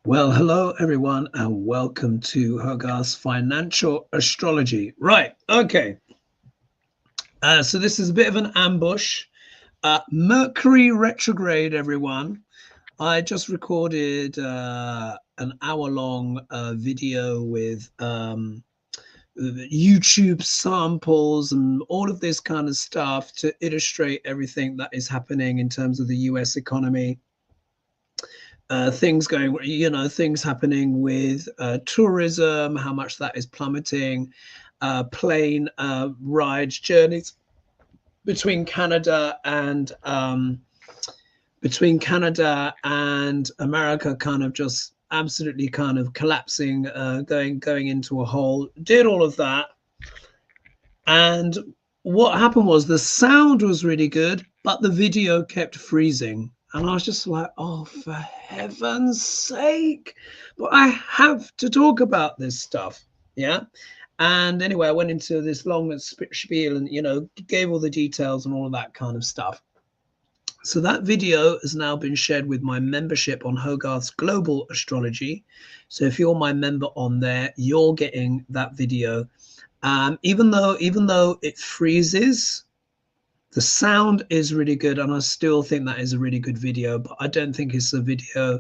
Well, hello everyone, and welcome to Hogarth's Financial Astrology. Right, okay. So this is a bit of an ambush. Mercury retrograde, everyone. I just recorded an hour-long video with YouTube samples and all of this kind of stuff to illustrate everything that is happening in terms of the US economy. Things going, things happening with tourism, how much that is plummeting, plane rides, journeys between Canada and America, kind of just absolutely kind of collapsing, going into a hole. Did all of that, and what happened was the sound was really good, but the video kept freezing. And I was just like, oh, for heaven's sake. But I have to talk about this stuff. Yeah. And anyway, I went into this long spiel and, gave all the details and all of that kind of stuff. So that video has now been shared with my membership on Hogarth's Global Astrology. So if you're my member on there, you're getting that video. Even though it freezes, the sound is really good, and I still think that is a really good video, but I don't think it's a video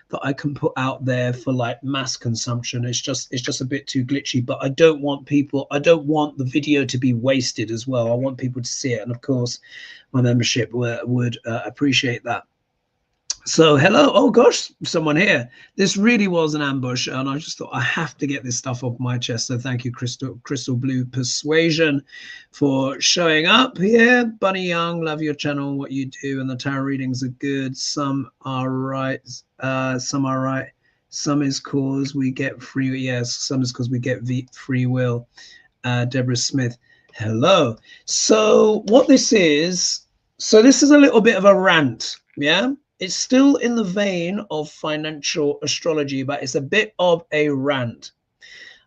that I can put out there for like mass consumption. It's just a bit too glitchy, but I don't want the video to be wasted as well. I want people to see it, and of course my membership would appreciate that. So hello, oh gosh, someone here. This really was an ambush, and I just thought I have to get this stuff off my chest. So thank you, Crystal Blue Persuasion, for showing up here. Bunny Young, love your channel, what you do, and the tarot readings are good. Some are right, some are right. Some is cause we get free. Yes, some is cause we get free will. Deborah Smith, hello. So what this is, this is a little bit of a rant, yeah. It's still in the vein of financial astrology, but it's a bit of a rant.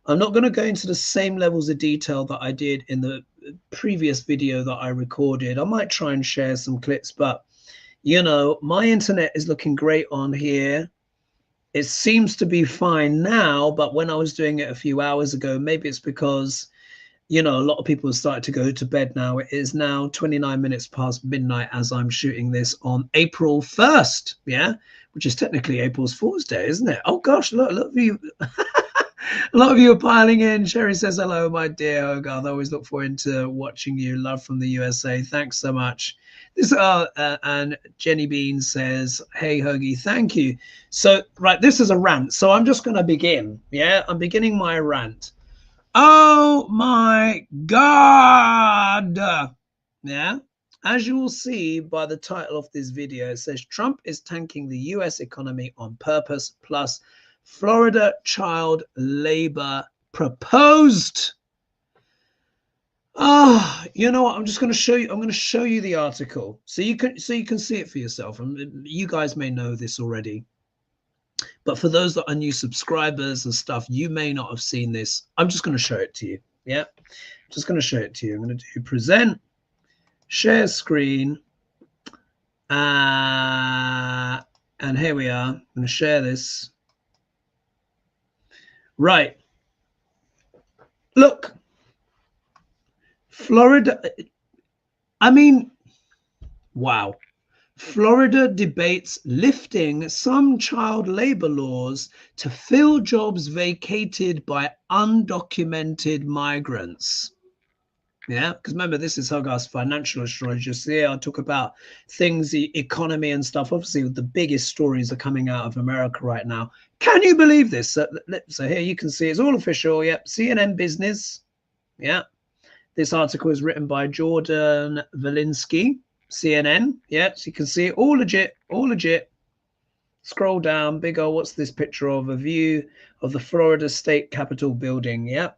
I'm not going to go into the same levels of detail that I did in the previous video that I recorded. I might try and share some clips, but my internet is looking great on here. It seems to be fine now, but when I was doing it a few hours ago, maybe it's because a lot of people have started to go to bed now. It is now 29 minutes past midnight as I'm shooting this on April 1st, yeah, which is technically April's Fool's Day, isn't it? Oh gosh, look of you. A lot of you are piling in. Sherry says hello, my dear Hogarth. I always look forward to watching you. Love from the USA. Thanks so much. And Jenny Bean says, hey Hoagie, thank you. So right, this is a rant, so I'm just going to begin. Yeah, I'm beginning my rant. Oh my God. Yeah. As you will see by the title of this video, it says Trump is tanking the US economy on purpose, plus Florida child labor proposed. Oh, you know what? I'm just going to show you. I'm going to show you the article so you can see it for yourself. And you guys may know this already. But for those that are new subscribers and stuff, you may not have seen this. I'm just going to show it to you. Yeah, just going to show it to you. I'm going to do present, share screen. And here we are. I'm going to share this. Right. Look. Florida. I mean, wow. Florida debates lifting some child labor laws to fill jobs vacated by undocumented migrants. Yeah, because remember, this is Hogarth's Financial Astrology. So yeah, I talk about things, the economy and stuff. Obviously, the biggest stories are coming out of America right now. Can you believe this? So here you can see it's all official. Yep, CNN Business. Yeah, this article is written by Jordan Valinsky. CNN, yeah, so you can see it all legit, all legit. Scroll down, big old, what's this picture of? A view of the Florida State Capitol building, yeah.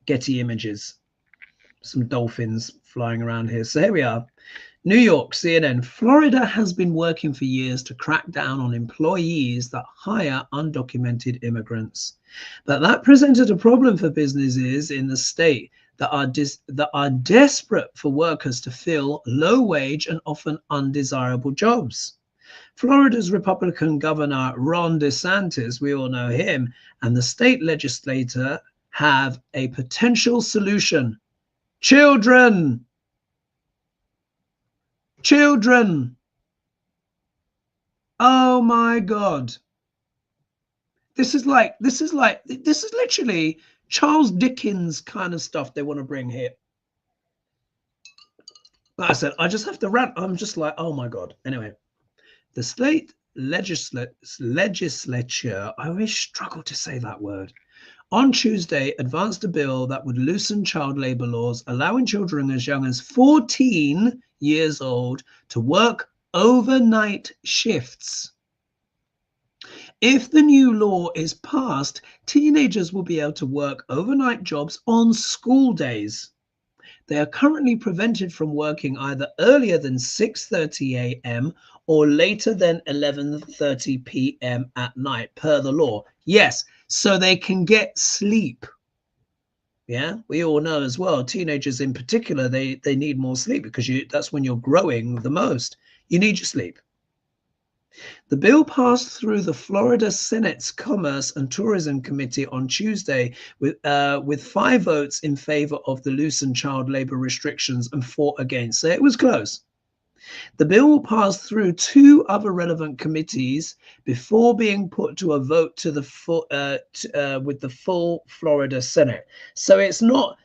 Getty Images. Some dolphins flying around here. So here we are. New York, CNN. Florida has been working for years to crack down on employees that hire undocumented immigrants. But that presented a problem for businesses in the state that are desperate for workers to fill low-wage and often undesirable jobs. Florida's Republican Governor Ron DeSantis, we all know him, and the state legislature have a potential solution. Children. Children. Oh my God. This is literally Charles Dickens kind of stuff they want to bring here. Like I said, I just have to rant. I'm just like, oh my God. Anyway, the state legislature, I always struggle to say that word, on Tuesday advanced a bill that would loosen child labor laws, allowing children as young as 14 years old to work overnight shifts. If the new law is passed, teenagers will be able to work overnight jobs on school days. They are currently prevented from working either earlier than 6:30 a.m. or later than 11:30 p.m. at night per the law. Yes, so they can get sleep. Yeah, we all know as well, teenagers in particular, they need more sleep because that's when you're growing the most. You need your sleep. The bill passed through the Florida Senate's Commerce and Tourism Committee on Tuesday with 5 votes in favor of the loosened child labor restrictions and 4 against. So it was close. The bill will pass through 2 other relevant committees before being put to a vote to the with the full Florida Senate. So it's not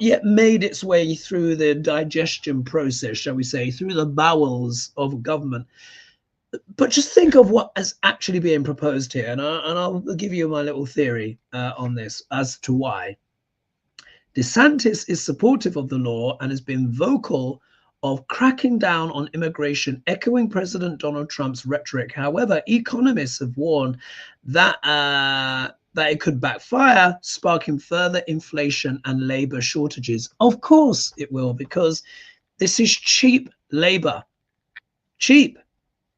yet made its way through the digestion process, shall we say, through the bowels of government. But just think of what is actually being proposed here, and I'll give you my little theory on this as to why. DeSantis is supportive of the law and has been vocal of cracking down on immigration, echoing President Donald Trump's rhetoric. However, economists have warned that that it could backfire, sparking further inflation and labor shortages. Of course it will, because this is cheap labor. Cheap.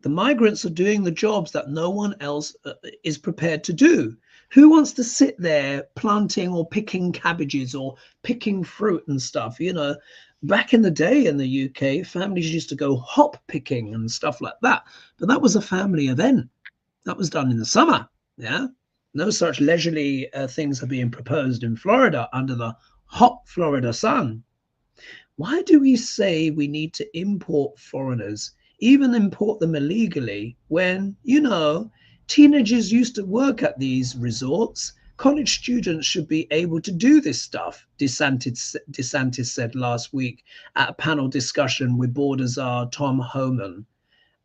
The migrants are doing the jobs that no one else is prepared to do. Who wants to sit there planting or picking cabbages or picking fruit and stuff? You know, back in the day in the UK, families used to go hop picking and stuff like that. But that was a family event. That was done in the summer. Yeah. No such leisurely things are being proposed in Florida under the hot Florida sun. Why do we say we need to import foreigners, even import them illegally, when, you know, teenagers used to work at these resorts? College students should be able to do this stuff, DeSantis said last week at a panel discussion with board czar Tom Homan,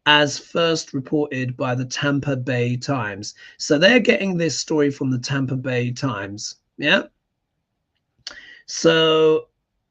as first reported by the Tampa Bay Times. So they're getting this story from the Tampa Bay Times. Yeah. So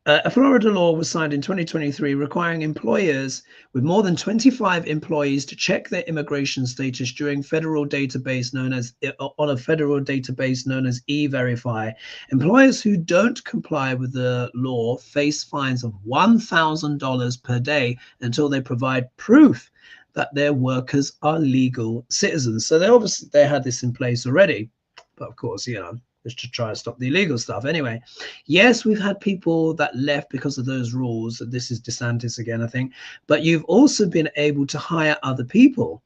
a Florida law was signed in 2023 requiring employers with more than 25 employees to check their immigration status during federal database known as on a federal database known as E-Verify. Employers who don't comply with the law face fines of $1,000 per day until they provide proof that their workers are legal citizens. So they had this in place already, but of course, you know, just to try to stop the illegal stuff. Anyway, yes, we've had people that left because of those rules. This is DeSantis again, I think. But you've also been able to hire other people.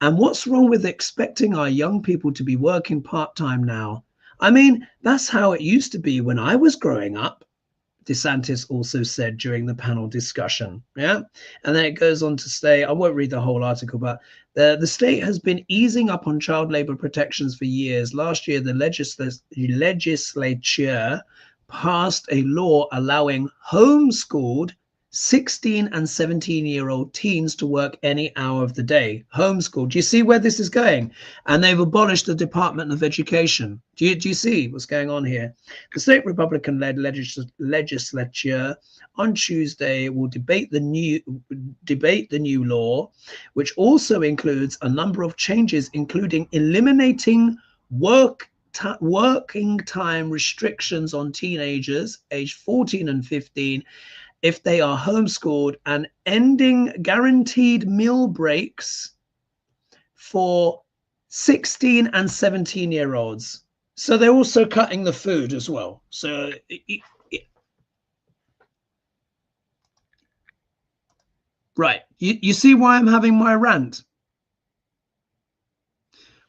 And what's wrong with expecting our young people to be working part-time now? I mean, that's how it used to be when I was growing up, DeSantis also said during the panel discussion. Yeah. And then it goes on to say, I won't read the whole article, but the state has been easing up on child labor protections for years. Last year, the legislature passed a law allowing homeschooled 16 and 17-year-old teens to work any hour of the day. Homeschooled. Do you see where this is going? And they've abolished the Department of Education. Do you see what's going on here? The state Republican-led legislature on Tuesday will debate the new law, which also includes a number of changes, including eliminating working time restrictions on teenagers aged 14 and 15 if they are homeschooled, and ending guaranteed meal breaks for 16 and 17-year-olds. So they're also cutting the food as well. So right, you see why I'm having my rant?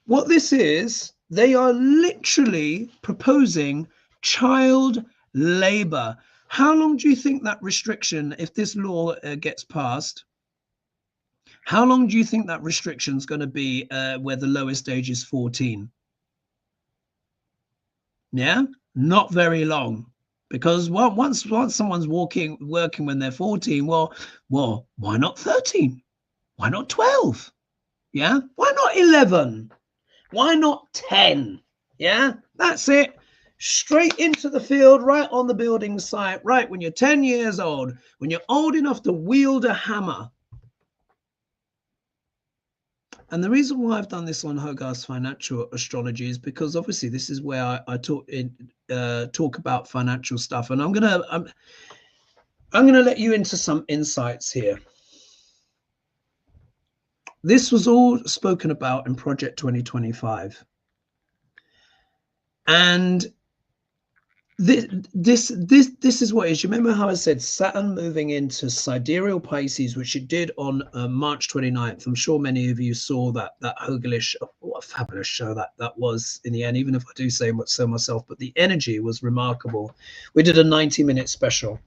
What this is, they are literally proposing child labor. How long do you think that restriction, if this law gets passed, how long do you think that restriction is going to be where the lowest age is 14? Yeah, not very long. Because once someone's working when they're 14, well, why not 13? Why not 12? Yeah, why not 11? Why not 10? Yeah, that's it. Straight into the field, right on the building site, right when you're 10 years old, when you're old enough to wield a hammer. And the reason why I've done this on Hogarth's financial astrology is because obviously this is where I talk about financial stuff, and I'm gonna let you into some insights here. This was all spoken about in Project 2025, and this is what it is. You remember how I said Saturn moving into sidereal Pisces, which it did on March 29th. I'm sure many of you saw that Hogelish. What a fabulous show that was in the end, even if I do say so myself, but the energy was remarkable. We did a 90-minute special.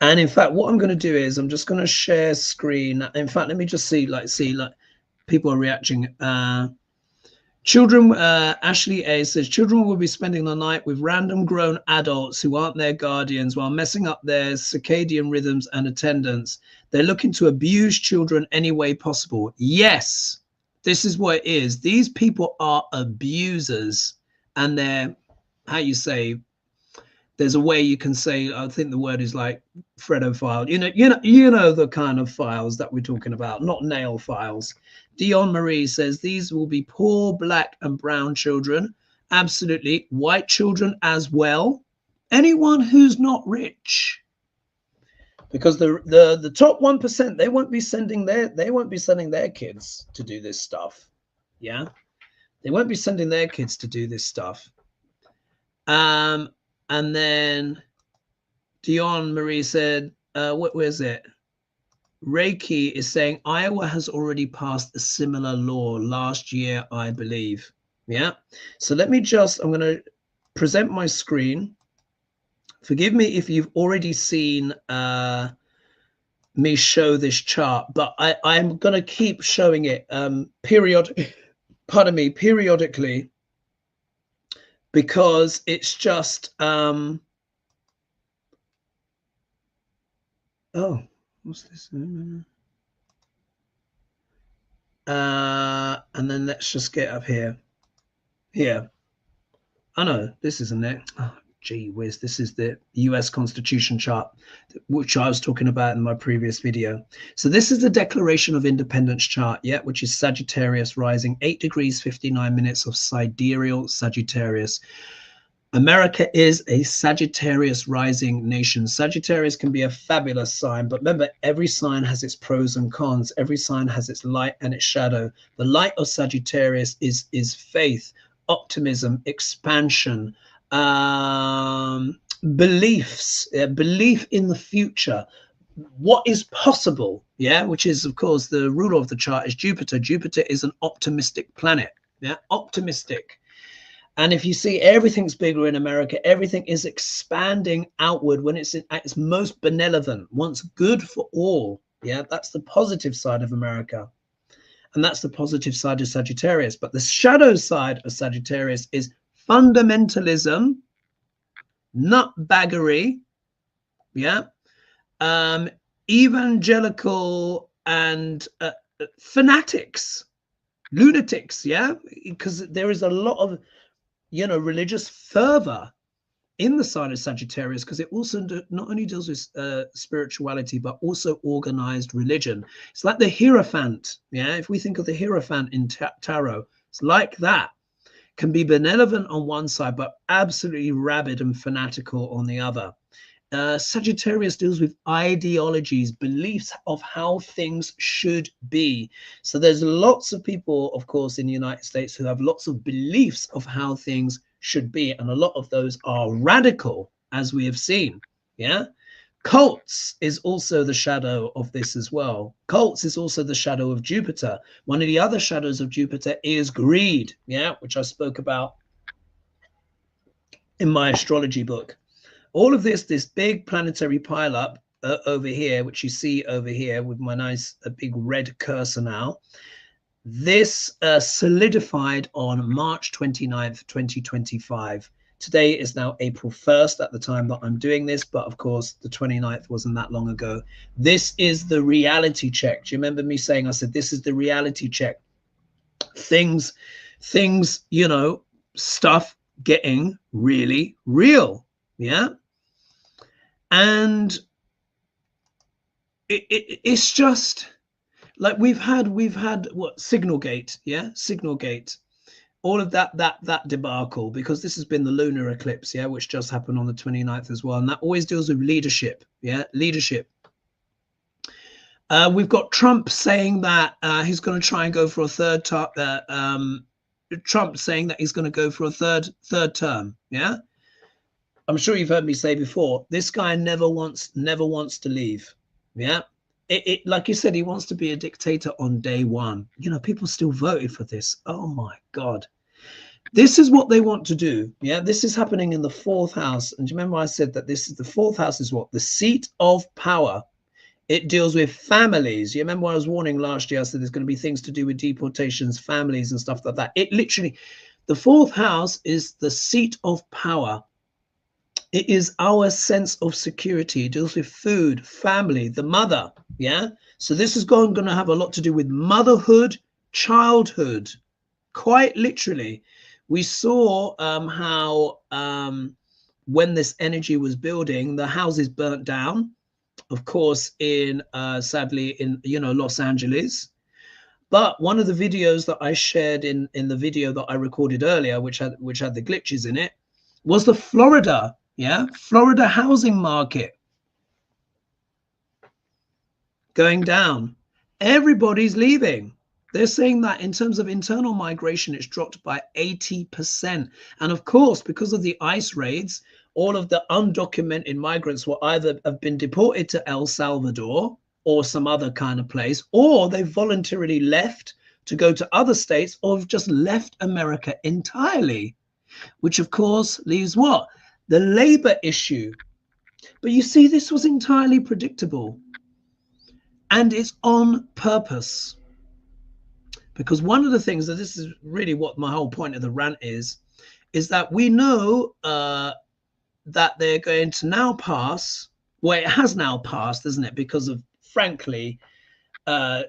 And in fact, what I'm going to do is I'm just going to share screen. In fact, let me just see like people are reacting. Children, Ashley A says, children will be spending the night with random grown adults who aren't their guardians while messing up their circadian rhythms and attendance. They're looking to abuse children any way possible. Yes, this is what it is. These people are abusers, and they're, how you say, there's a way you can say, I think the word is like Fredophile. You know the kind of files that we're talking about, not nail files. Dion Marie says these will be poor black and brown children, absolutely, white children as well. Anyone who's not rich, because the top 1%, they won't be sending their kids to do this stuff. Yeah, they won't be sending their kids to do this stuff. And then Dion Marie said, where's it? Reiki is saying Iowa has already passed a similar law last year, I believe. Yeah. So let me I'm going to present my screen. Forgive me if you've already seen me show this chart, but I'm going to keep showing it periodically, because it's just oh, what's this? And then let's just get up here. I know this isn't it. Oh, gee whiz, this is the US Constitution chart, which I was talking about in my previous video. So this is the Declaration of Independence chart, yeah, which is Sagittarius rising, 8 degrees 59 minutes of sidereal Sagittarius. America is a Sagittarius rising nation. Sagittarius can be a fabulous sign, but remember, every sign has its pros and cons. Every sign has its light and its shadow. The light of Sagittarius is faith, optimism, expansion, beliefs, belief in the future, what is possible, yeah, which is, of course, the ruler of the chart is Jupiter. Jupiter is an optimistic planet, yeah, optimistic. And if you see, everything's bigger in America, everything is expanding outward when it's at its most benevolent, wants good for all. Yeah, that's the positive side of America. And that's the positive side of Sagittarius. But the shadow side of Sagittarius is fundamentalism, nutbaggery, yeah, evangelical and fanatics, lunatics, yeah, because there is a lot of, religious fervor in the sign of Sagittarius, because it also not only deals with spirituality, but also organized religion. It's like the Hierophant. Yeah, if we think of the Hierophant in tarot, it's like that. Can be benevolent on one side, but absolutely rabid and fanatical on the other. Sagittarius deals with ideologies, beliefs of how things should be. So there's lots of people, of course, in the United States who have lots of beliefs of how things should be. And a lot of those are radical, as we have seen. Yeah. Cults is also the shadow of this as well. Cults is also the shadow of Jupiter. One of the other shadows of Jupiter is greed, yeah, which I spoke about in my astrology book. All of this big planetary pileup over here, which you see over here with my nice big red cursor now, this solidified on March 29th, 2025. Today is now April 1st at the time that I'm doing this, but of course the 29th wasn't that long ago. This is the reality check. Do you remember me saying, I said, this is the reality check. Things, you know, stuff getting really real. Yeah. And it's just like we've had what, Signalgate, yeah, Signalgate, all of that debacle, because this has been the lunar eclipse, yeah, which just happened on the 29th as well, and that always deals with leadership, yeah, leadership. We've got Trump saying that he's going to try and go for a third term. Trump saying that he's going to go for a third term, yeah. I'm sure you've heard me say before, this guy never wants to leave, yeah. Like you said, he wants to be a dictator on day one. You know, people still voted for this. Oh my God. This is what they want to do. Yeah, this is happening in the fourth house. And do you remember I said that this is the fourth house is what? The seat of power. It deals with families. You remember I was warning last year, I said there's going to be things to do with deportations, families and stuff like that. It literally, the fourth house is the seat of power. It is our sense of security. It deals with food, family, the mother. Yeah. So this is going to have a lot to do with motherhood, childhood. Quite literally, we saw how when this energy was building, the houses burnt down, of course, in sadly in, you know, Los Angeles. But one of the videos that I shared in the video that I recorded earlier, which had the glitches in it, was the Florida housing market going down. Everybody's leaving. They're saying that in terms of internal migration, it's dropped by 80%. And of course, because of the ICE raids, all of the undocumented migrants will either have been deported to El Salvador or some other kind of place, or they've voluntarily left to go to other states, or have just left America entirely, which of course leaves what? The labor issue. But you see, this was entirely predictable, and it's on purpose. Because one of the things that this is really what my whole point of the rant is that we know that they're going to now pass, well, it has now passed, isn't it? Because of, frankly, 10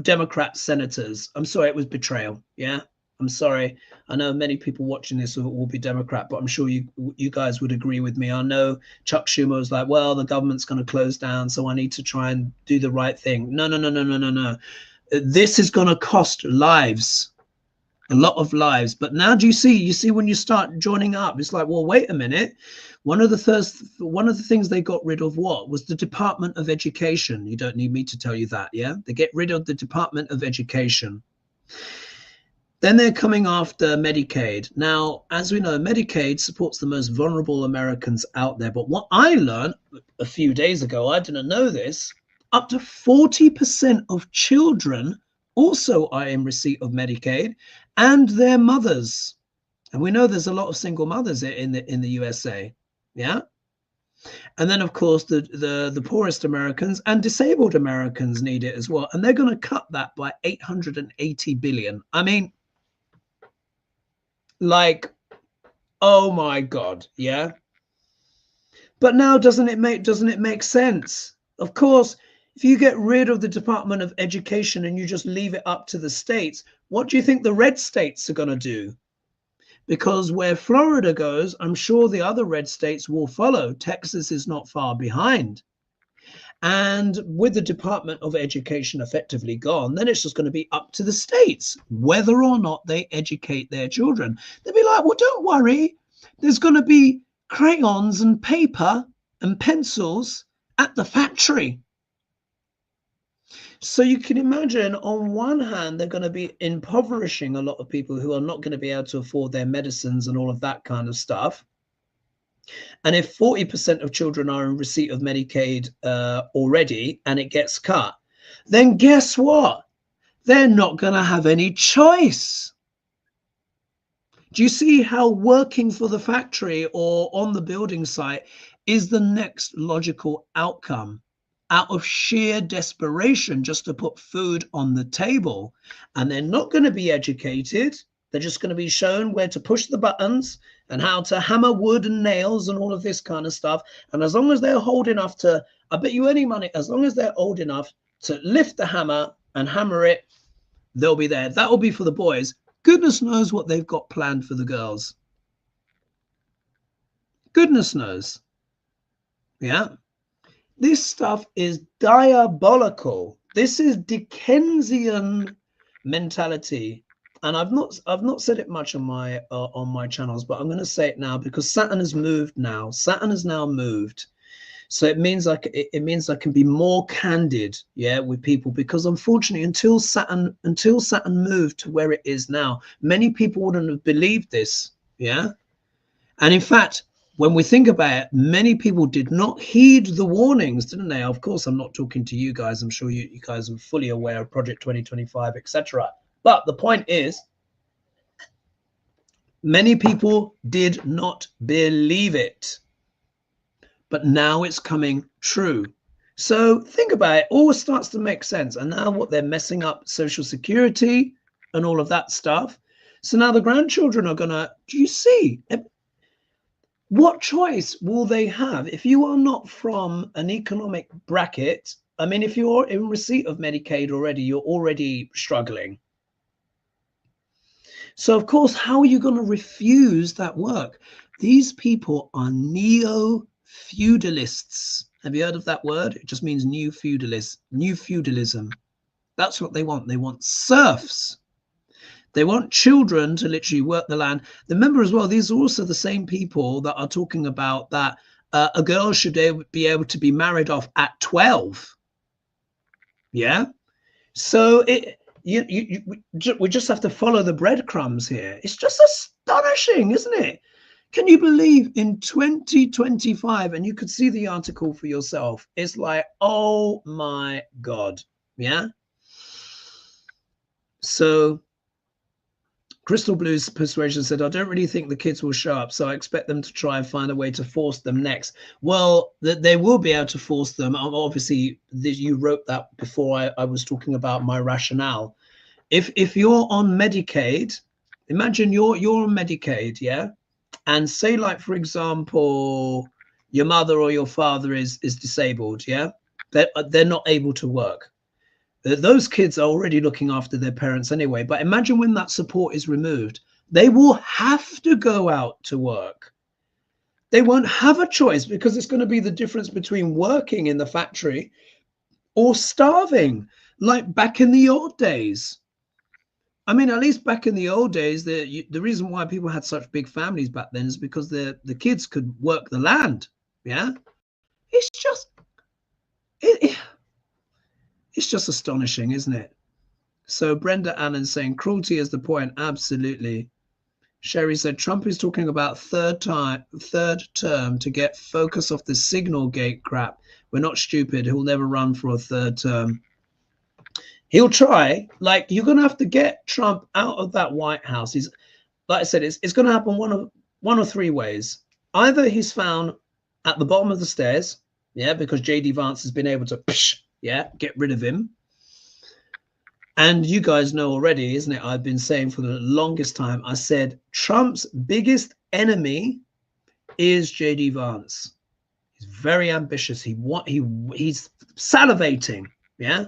Democrat senators. I'm sorry, it was betrayal. Yeah, I'm sorry. I know many people watching this will be Democrat, but I'm sure you guys would agree with me. I know Chuck Schumer was like, well, the government's going to close down, so I need to try and do the right thing. No. This is going to cost lives, a lot of lives. But now do you see when you start joining up, it's like, well, wait a minute. One of the things they got rid of was the Department of Education. You don't need me to tell you that, yeah? They get rid of the Department of Education. Then they're coming after Medicaid. Now, as we know, Medicaid supports the most vulnerable Americans out there. But what I learned a few days ago, I didn't know this, up to 40% of children also are in receipt of Medicaid, and their mothers. And we know there's a lot of single mothers in the USA. Yeah. And then, of course, the poorest Americans and disabled Americans need it as well. And they're going to cut that by 880 billion. I mean, like, oh my God. Yeah. But now doesn't it make sense? Of course, if you get rid of the Department of Education and you just leave it up to the states, what do you think the red states are going to do? Because where Florida goes, I'm sure the other red states will follow. Texas is not far behind. And with the Department of Education effectively gone, then it's just going to be up to the states whether or not they educate their children. They'll be like, well, don't worry. There's going to be crayons and paper and pencils at the factory. So you can imagine, on one hand, they're going to be impoverishing a lot of people who are not going to be able to afford their medicines and all of that kind of stuff. And if 40% of children are in receipt of Medicaid already and it gets cut, then guess what? They're not going to have any choice. Do you see how working for the factory or on the building site is the next logical outcome out of sheer desperation just to put food on the table? And they're not going to be educated. They're just going to be shown where to push the buttons and how to hammer wood and nails and all of this kind of stuff. And as long as they're old enough to, I bet you any money, as long as they're old enough to lift the hammer and hammer it, they'll be there. That will be for the boys. Goodness knows what they've got planned for the girls. Goodness knows. Yeah. This stuff is diabolical. This is Dickensian mentality. And I've not said it much on my channels, but I'm going to say it now because Saturn has moved now. Saturn has now moved. So it means I can be more candid, yeah, with people, because unfortunately, until Saturn moved to where it is now, many people wouldn't have believed this, yeah. And in fact, when we think about it, many people did not heed the warnings, didn't they? Of course, I'm not talking to you guys. I'm sure you guys are fully aware of Project 2025, etc. But the point is, many people did not believe it. But now it's coming true. So think about it, all starts to make sense. And now what they're messing up Social Security and all of that stuff. So now the grandchildren are gonna, do you see? What choice will they have? If you are not from an economic bracket, I mean, if you're in receipt of Medicaid already, you're already struggling. So of course, how are you gonna refuse that work? These people are Neo-feudalists. Have you heard of that word? It just means new feudalism. That's what they want. They want serfs. They want children to literally work the land. Remember as well, these are also the same people that are talking about that a girl should be able to be married off at 12. Yeah. So we just have to follow the breadcrumbs here. It's just astonishing, isn't it? Can you believe in 2025, and you could see the article for yourself, it's like, oh my God, yeah? So Crystal Blue's Persuasion said, I don't really think the kids will show up, so I expect them to try and find a way to force them next. Well, they will be able to force them. Obviously, you wrote that before I was talking about my rationale. If you're on Medicaid, imagine you're on Medicaid, yeah? And say, like, for example, your mother or your father is disabled, yeah? They're not able to work. Those kids are already looking after their parents anyway. But imagine when that support is removed, they will have to go out to work. They won't have a choice, because it's going to be the difference between working in the factory or starving, like back in the old days. I mean, at least back in the old days, the reason why people had such big families back then is because the kids could work the land. Yeah, it's just it's just astonishing, isn't it? So Brenda Allen saying cruelty is the point. Absolutely. Sherry said Trump is talking about third term to get focus off the signal gate crap. We're not stupid. He'll never run for a third term. He'll try. Like, you're going to have to get Trump out of that White House. He's, like I said, it's going to happen one of three ways. Either he's found at the bottom of the stairs, yeah, because JD Vance has been able to, get rid of him. And you guys know already, isn't it? I've been saying for the longest time, I said Trump's biggest enemy is JD Vance. He's very ambitious. He's salivating, yeah?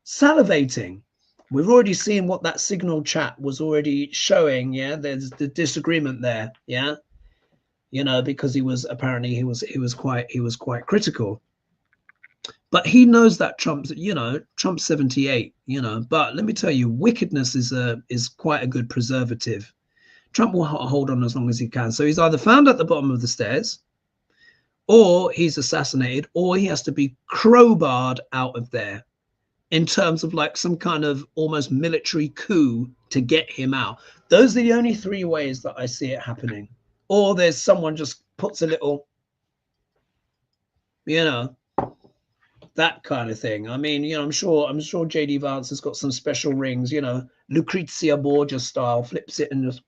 Salivating. We've already seen what that signal chat was already showing, yeah? There's the disagreement there, yeah? You know, because he was quite critical. But he knows that Trump's 78, but let me tell you, wickedness is quite a good preservative. Trump will hold on as long as he can. So he's either found at the bottom of the stairs, or he's assassinated, or he has to be crowbarred out of there in terms of like some kind of almost military coup to get him out. Those are the only three ways that I see it happening. Or there's someone just puts a little, you know, that kind of thing. I mean, you know, I'm sure JD Vance has got some special rings, you know, Lucrezia Borgia style, flips it and just,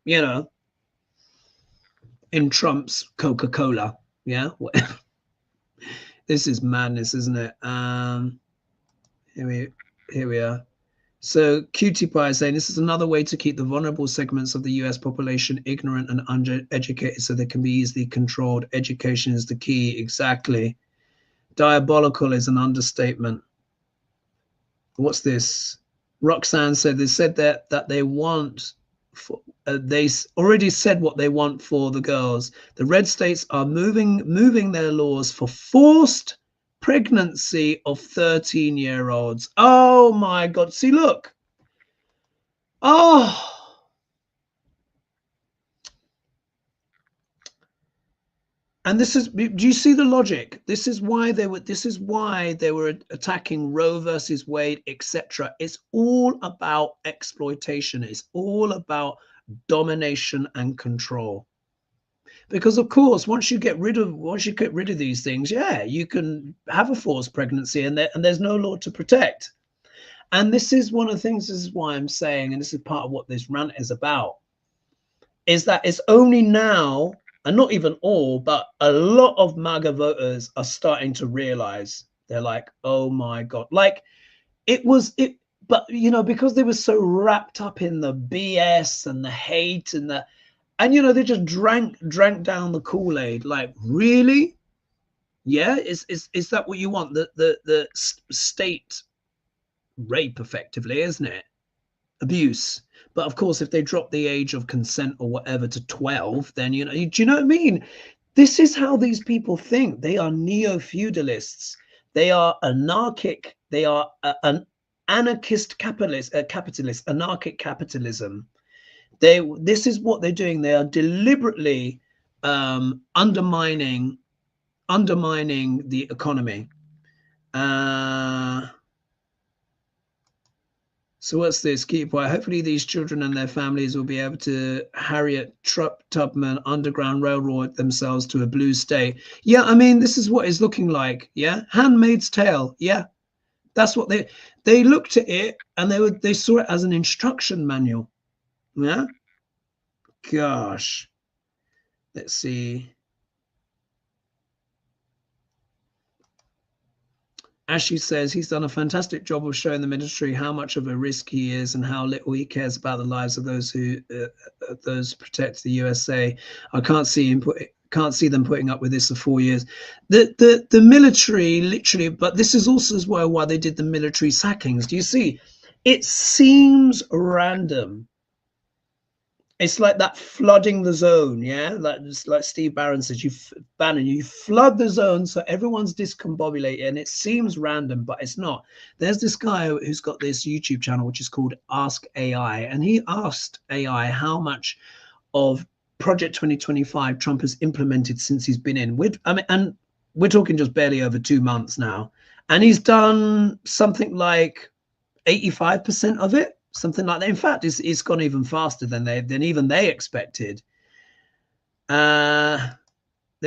you know, in Trump's Coca-Cola. Yeah. This is madness, isn't it? Here we are. So Cutie Pie is saying this is another way to keep the vulnerable segments of the US population ignorant and undereducated so they can be easily controlled. Education is the key. Exactly. Diabolical is an understatement. What's this? Roxanne said they said that they want for, they already said what they want for the girls. The red states are moving their laws for forced pregnancy of 13-year-olds. Oh my God. See, look. Oh. And this is, do you see the logic? This is why they were attacking Roe versus Wade, etc. It's all about exploitation. It's all about domination and control. Because of course, once you get rid of these things, yeah, you can have a forced pregnancy and there's no law to protect. And this is one of the things, this is why I'm saying, and this is part of what this rant is about, is that it's only now, and not even all, but a lot of MAGA voters are starting to realize, they're like, oh my God, like but you know, because they were so wrapped up in the BS and the hate and you know, they just drank down the Kool-Aid. Like, really? Yeah, is that what you want? The state rape, effectively, isn't it? Abuse. But of course, if they drop the age of consent or whatever to 12, then, you know, do you know what I mean? This is how these people think. They are neo-feudalists. They are anarchic. They are an anarchist capitalist, anarchic capitalism. This is what they're doing. They are deliberately undermining the economy. So what's this? Keep quiet. Hopefully these children and their families will be able to Harriet Tubman Underground Railroad themselves to a blue state. Yeah, I mean, this is what it's looking like. Yeah, Handmaid's Tale. Yeah, that's what they looked at it and they saw it as an instruction manual. Yeah. Gosh. Let's see. Ashley says he's done a fantastic job of showing the military how much of a risk he is and how little he cares about the lives of those who protect the USA. I can't see them putting up with this for 4 years. The military literally, but this is also as well why they did the military sackings. Do you see? It seems random. It's like that flooding the zone, yeah. Like Steve Bannon says, you flood the zone so everyone's discombobulated, and it seems random, but it's not. There's this guy who's got this YouTube channel which is called Ask AI, and he asked AI how much of Project 2025 Trump has implemented since he's been in. And we're talking just barely over 2 months now, and he's done something like 85% of it. Something like that. In fact, it's gone even faster than even they expected. Let's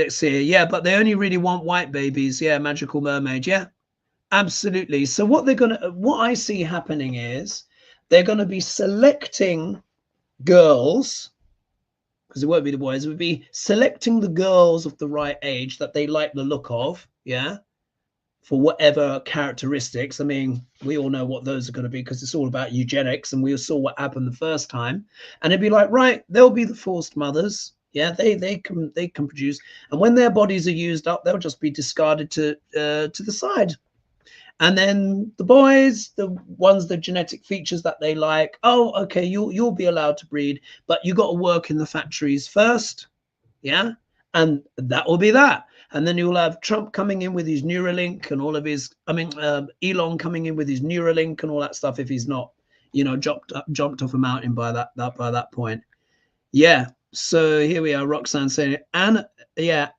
see. Yeah, but they only really want white babies. Yeah, Magical Mermaid. Yeah, absolutely. So what I see happening is they're gonna be selecting girls, because it won't be the boys. It would be selecting the girls of the right age that they like the look of. Yeah. For whatever characteristics. I mean, we all know what those are going to be because it's all about eugenics, and we saw what happened the first time. And it'd be like, right, they'll be the forced mothers. Yeah, they can produce, and when their bodies are used up, they'll just be discarded to the side. And then the boys, the ones, the genetic features that they like, oh, okay, you'll be allowed to breed, but you got to work in the factories first. Yeah, and that will be that. And then you'll have Trump coming in with his Neuralink and all of his, Elon coming in with his Neuralink and all that stuff if he's not, you know, jumped off a mountain by that point. Yeah. So here we are, Roxanne saying it.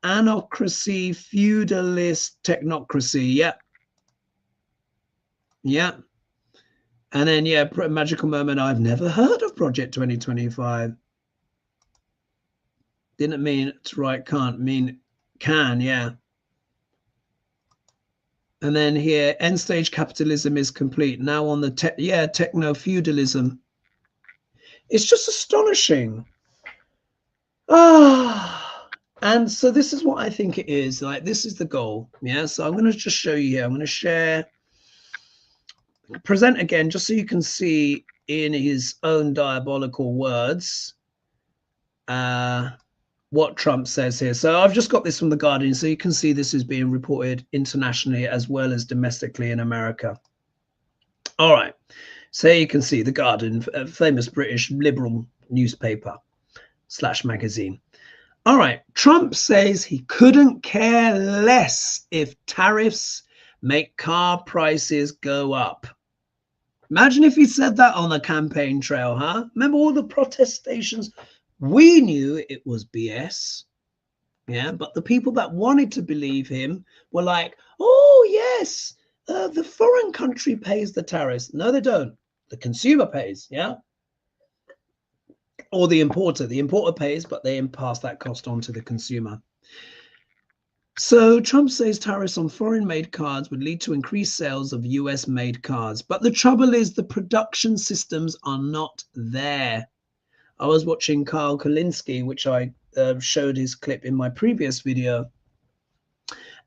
Anocracy, feudalist technocracy. Yeah. Yeah. And then, yeah, Magical Moment. I've never heard of Project 2025. Didn't mean to write can't, mean can, yeah. And then here, end stage capitalism is complete. Now on the techno-feudalism. It's just astonishing. And so this is what I think it is. Like, this is the goal. Yeah. So I'm going to just show you here. I'm going to share, present again, just so you can see in his own diabolical words what Trump says here. So I've just got this from The Guardian. So you can see this is being reported internationally as well as domestically in America. All right. So you can see The Guardian, a famous British liberal newspaper / magazine. All right. Trump says he couldn't care less if tariffs make car prices go up. Imagine if he said that on the campaign trail, huh? Remember all the protestations? We knew it was BS. Yeah, but the people that wanted to believe him were like, oh, yes, the foreign country pays the tariffs. No, they don't. The consumer pays, yeah? Or the importer. The importer pays, but they pass that cost on to the consumer. So Trump says tariffs on foreign-made cars would lead to increased sales of US-made cars. But the trouble is the production systems are not there. I was watching Kyle Kulinski, which I showed his clip in my previous video.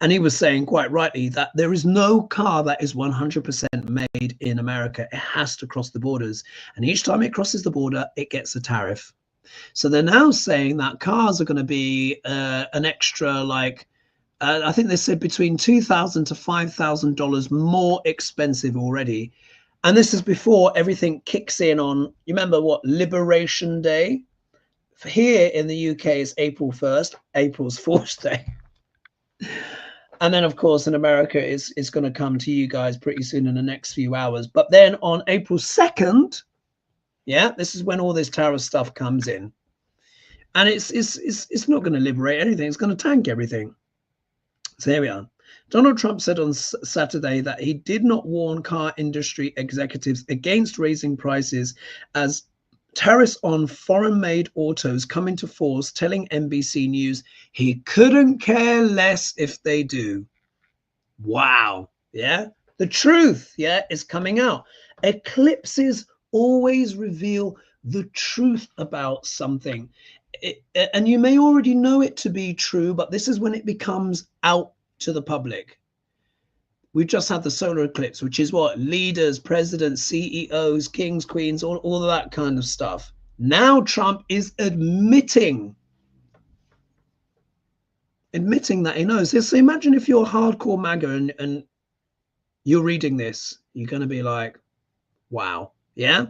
And he was saying quite rightly that there is no car that is 100% made in America. It has to cross the borders. And each time it crosses the border, it gets a tariff. So they're now saying that cars are going to be an extra, like, I think they said between $2,000 to $5,000 more expensive already. And this is before everything kicks in on, you remember what, Liberation Day? Here in the UK is April 1st, April's Fool's Day. And then, of course, in America, it's going to come to you guys pretty soon in the next few hours. But then on April 2nd, yeah, this is when all this tariff stuff comes in. And it's not going to liberate anything. It's going to tank everything. So here we are. Donald Trump said on Saturday that he did not warn car industry executives against raising prices as tariffs on foreign-made autos come into force, telling NBC News he couldn't care less if they do. Wow. Yeah. The truth, yeah, is coming out. Eclipses always reveal the truth about something. And you may already know it to be true, but this is when it becomes out to the public. We've just had the solar eclipse, which is what? Leaders, presidents, CEOs, kings, queens, all of that kind of stuff. Now Trump is admitting that he knows this. So imagine if you're a hardcore MAGA and you're reading this, you're going to be like, wow, yeah?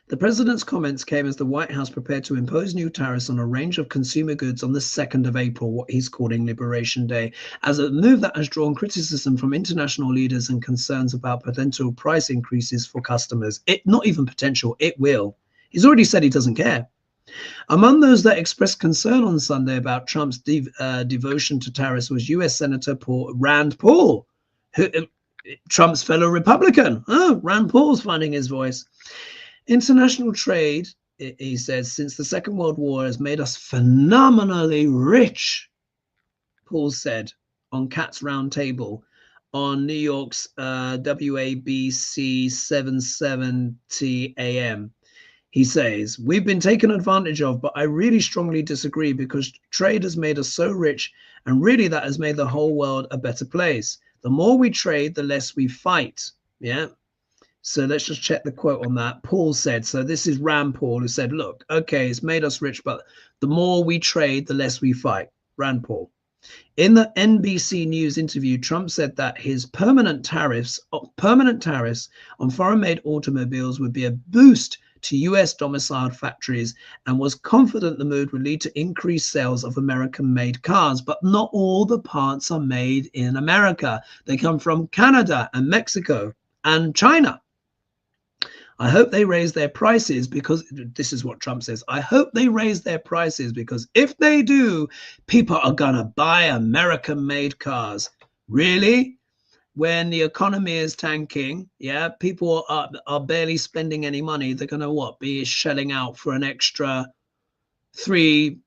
The president's comments came as the White House prepared to impose new tariffs on a range of consumer goods on the 2nd of April, what he's calling Liberation Day, as a move that has drawn criticism from international leaders and concerns about potential price increases for customers. Not even potential, it will. He's already said he doesn't care. Among those that expressed concern on Sunday about Trump's devotion to tariffs was U.S. Senator Rand Paul, Trump's fellow Republican. Oh, Rand Paul's finding his voice. International trade, he says, since the Second World War has made us phenomenally rich, Paul said on Cat's Roundtable on New York's WABC 770 AM. He says, we've been taken advantage of, but I really strongly disagree because trade has made us so rich, and really that has made the whole world a better place. The more we trade, the less we fight. Yeah. So let's just check the quote on that. Paul said, so this is Rand Paul who said, look, okay, it's made us rich, but the more we trade, the less we fight. Rand Paul. In the NBC News interview, Trump said that his permanent tariffs on foreign-made automobiles would be a boost to US domiciled factories and was confident the move would lead to increased sales of American-made cars. But not all the parts are made in America. They come from Canada and Mexico and China. I hope they raise their prices because this is what Trump says. I hope they raise their prices because if they do, people are going to buy American-made cars. Really? When the economy is tanking, yeah, people are barely spending any money. They're going to what? Be shelling out for an extra $3,000,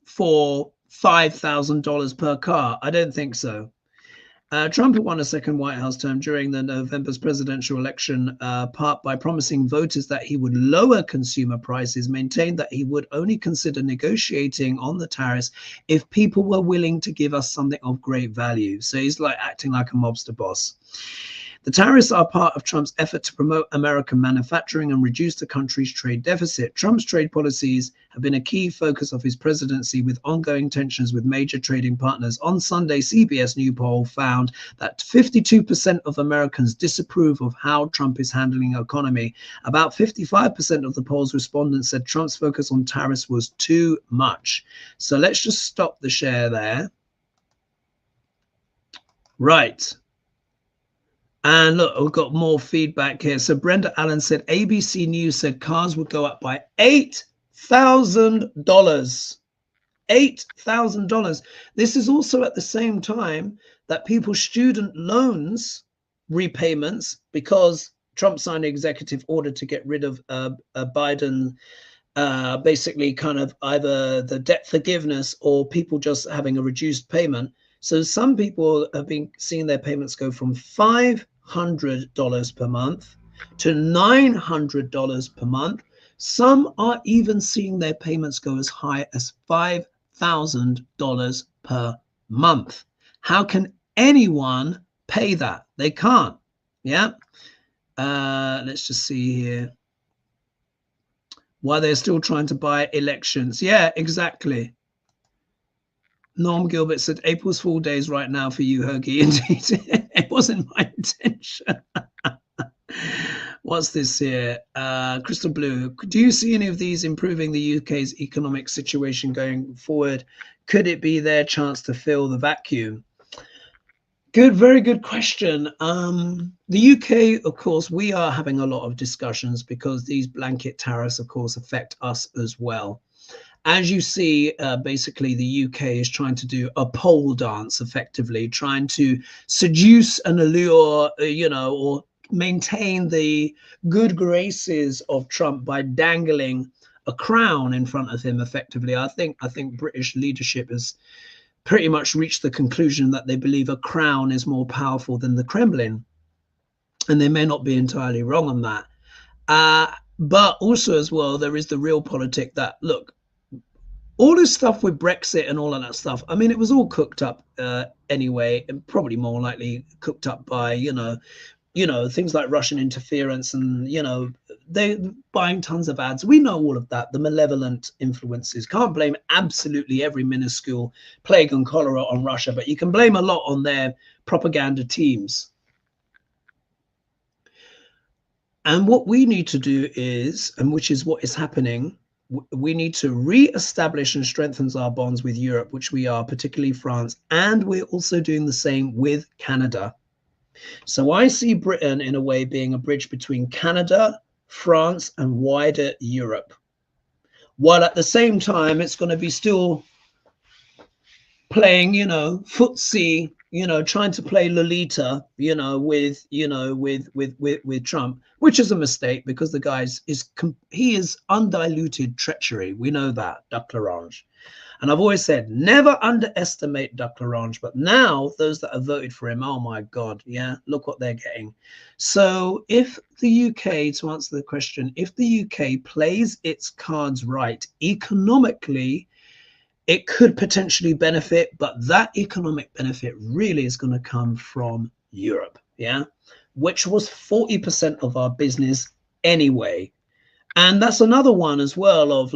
$4,000, $5,000 per car. I don't think so. Trump won a second White House term during the November's presidential election, part by promising voters that he would lower consumer prices, maintained that he would only consider negotiating on the tariffs if people were willing to give us something of great value. So he's like acting like a mobster boss. The tariffs are part of Trump's effort to promote American manufacturing and reduce the country's trade deficit. Trump's trade policies have been a key focus of his presidency, with ongoing tensions with major trading partners. On Sunday, CBS News poll found that 52% of Americans disapprove of how Trump is handling the economy. About 55% of the poll's respondents said Trump's focus on tariffs was too much. So let's just stop the share there. Right. And look, we've got more feedback here. So Brenda Allen said ABC News said cars would go up by $8,000. $8,000. This is also at the same time that people's student loans repayments, because Trump signed an executive order to get rid of Biden, basically kind of either the debt forgiveness or people just having a reduced payment. So some people have been seeing their payments go from $500 per month to $900 per month. Some are even seeing their payments go as high as $5,000 per month. How can anyone pay that? They can't. Yeah. Let's just see here. Why they're still trying to buy elections. Yeah, exactly. Norm Gilbert said, April's Fool Days right now for you, Hergy. Indeed, it wasn't my intention. What's this here? Crystal Blue, do you see any of these improving the UK's economic situation going forward? Could it be their chance to fill the vacuum? Good, very good question. The UK, of course, we are having a lot of discussions because these blanket tariffs, of course, affect us as well. As you see, basically, the UK is trying to do a pole dance, effectively, trying to seduce and allure, or maintain the good graces of Trump by dangling a crown in front of him, effectively. I think British leadership has pretty much reached the conclusion that they believe a crown is more powerful than the Kremlin. And they may not be entirely wrong on that. But also, as well, there is the real politic that, look, all this stuff with Brexit and all of that stuff, I mean, it was all cooked up anyway, and probably more likely cooked up by, things like Russian interference and, they buying tons of ads. We know all of that, the malevolent influences. Can't blame absolutely every minuscule plague and cholera on Russia, but you can blame a lot on their propaganda teams. And what we need to do is, and which is what is happening, we need to re-establish and strengthen our bonds with Europe, which we are, particularly France, and we're also doing the same with Canada. So I see Britain in a way being a bridge between Canada, France, and wider Europe, while at the same time it's going to be still playing, footsie, trying to play Lolita, with Trump, which is a mistake because the guy he is undiluted treachery. We know that, Duck L'Orange. And I've always said, never underestimate Duck L'Orange. But now those that have voted for him, oh my God, yeah, look what they're getting. So if the UK, to answer the question, if the UK plays its cards right economically, it could potentially benefit, but that economic benefit really is going to come from Europe, yeah, which was 40% of our business anyway. And that's another one as well of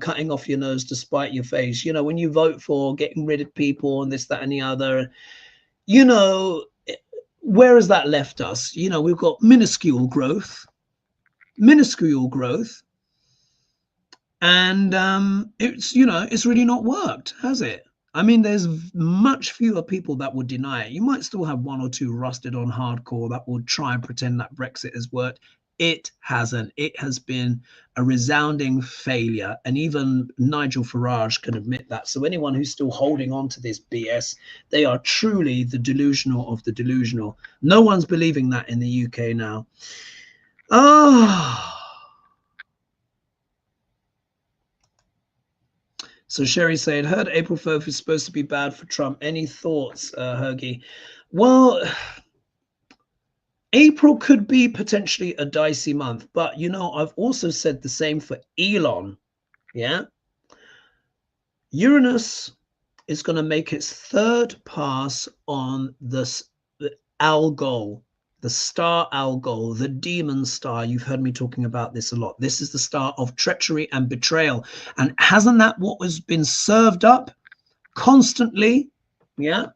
cutting off your nose to spite your face. When you vote for getting rid of people and this, that, and the other, where has that left us? We've got minuscule growth. And it's really not worked, has it? I mean, there's much fewer people that would deny it. You might still have one or two rusted on hardcore that will try and pretend that Brexit has worked. It hasn't. It has been a resounding failure. And even Nigel Farage can admit that. So anyone who's still holding on to this BS, they are truly the delusional of the delusional. No one's believing that in the UK now. So Sherry saying, heard April 4th is supposed to be bad for Trump. Any thoughts, Hergy? Well, April could be potentially a dicey month, but you know, I've also said the same for Elon. Yeah. Uranus is going to make its third pass on the Algol, the star Algol, the demon star. You've heard me talking about this a lot. This is the star of treachery and betrayal. And hasn't that what has been served up constantly? Yeah.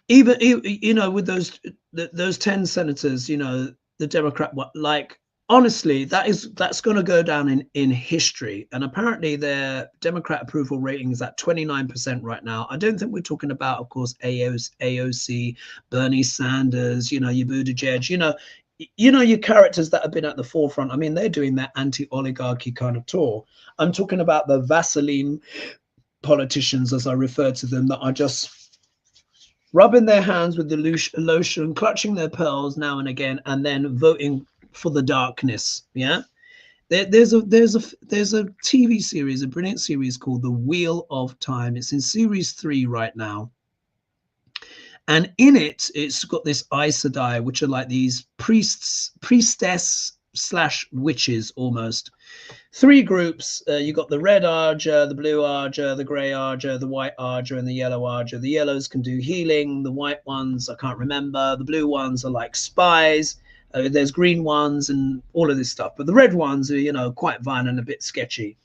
Even, you know, with those 10 senators, you know, the Democrat, like, honestly, that's going to go down in history. And apparently their Democrat approval rating is at 29% right now. I don't think we're talking about, of course, AOC, Bernie Sanders, you know, your Buttigieg, you know, your characters that have been at the forefront. I mean, they're doing that anti-oligarchy kind of tour. I'm talking about the Vaseline politicians, as I refer to them, that are just rubbing their hands with the lotion, clutching their pearls now and again, and then voting for the darkness. Yeah, there's a TV series, a brilliant series called The Wheel of Time. It's in series 3 right now, and in it's got this Aes Sedai, which are like these priestess / witches almost. 3 groups. You got the red Arger, the blue Arger, the grey Arger, the white Arger, and the yellow Arger. The yellows can do healing. The white ones, I can't remember. The blue ones are like spies. There's green ones and all of this stuff. But the red ones are, you know, quite violent, a bit sketchy.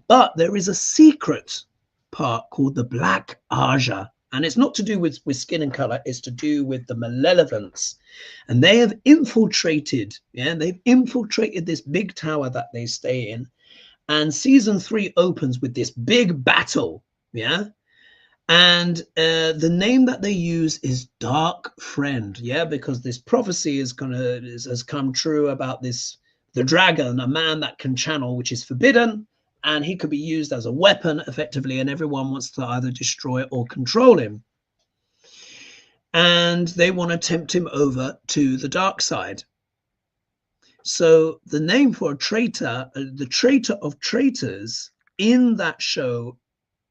But there is a secret part called the black Arger. And it's not to do with skin and color. It's to do with the malevolence. And they have infiltrated, they've infiltrated this big tower that they stay in. And season 3 opens with this big battle, and the name that they use is Dark Friend, because this prophecy has come true about the dragon, a man that can channel, which is forbidden, and he could be used as a weapon effectively, and everyone wants to either destroy or control him. And they want to tempt him over to the dark side. So the name for a traitor, the traitor of traitors in that show,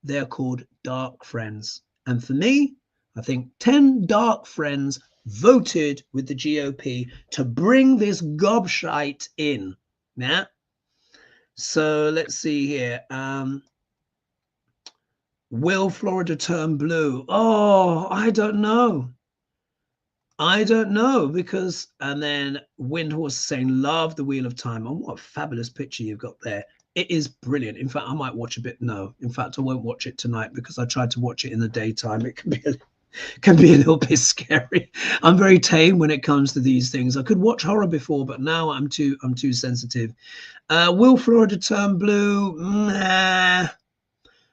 they're called Dark Friends. And for me, I think 10 Dark Friends voted with the GOP to bring this gobshite in. Yeah. So let's see here. Will Florida turn blue? Oh, I don't know. I don't know, because, and then Windhorse saying, love the Wheel of Time. Oh, what a fabulous picture you've got there. It is brilliant. In fact, I might watch a bit. No, in fact, I won't watch it tonight because I tried to watch it in the daytime. It can be a little bit scary. I'm very tame when it comes to these things. I could watch horror before, but now I'm too sensitive. Will Florida turn blue? Nah.